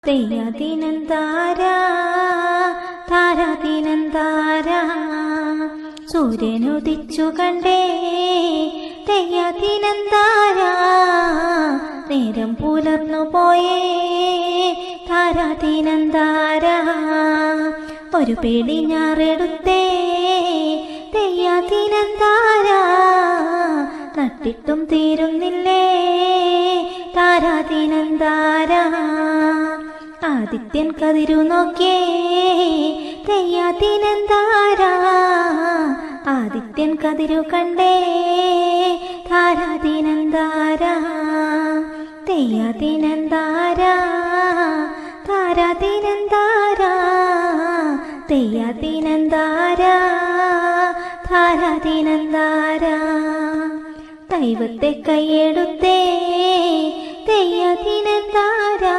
തെയ്യതിനന്താരാ താരാതിനന്താരാ സൂര്യനുദിച്ചു കണ്ടേ തെയ്യതിനന്താരാ നേരം പുലർന്നു പോയേ താരാതിനന്താരാ ഒരു പേടി ഞാറെടുത്തേ തെയ്യതിനന്താരാ നട്ടിട്ടും തീരുന്നില്ലേ താരാതിനന്താരാ ആദിത്യൻ കതിരു നോക്കിയേ തെയ്യാതിനന്താരാ ആദിത്യൻ കതിരു കണ്ടേ താരാതിനന്താരാ തെയ്യാതിനന്താരാ താരാതിനന്താരാ തെയ്യാതിനന്താരാ താരാതിനന്താരാ ദൈവത്തെ കൈയെടുത്തേ തെയ്യാതിനന്താരാ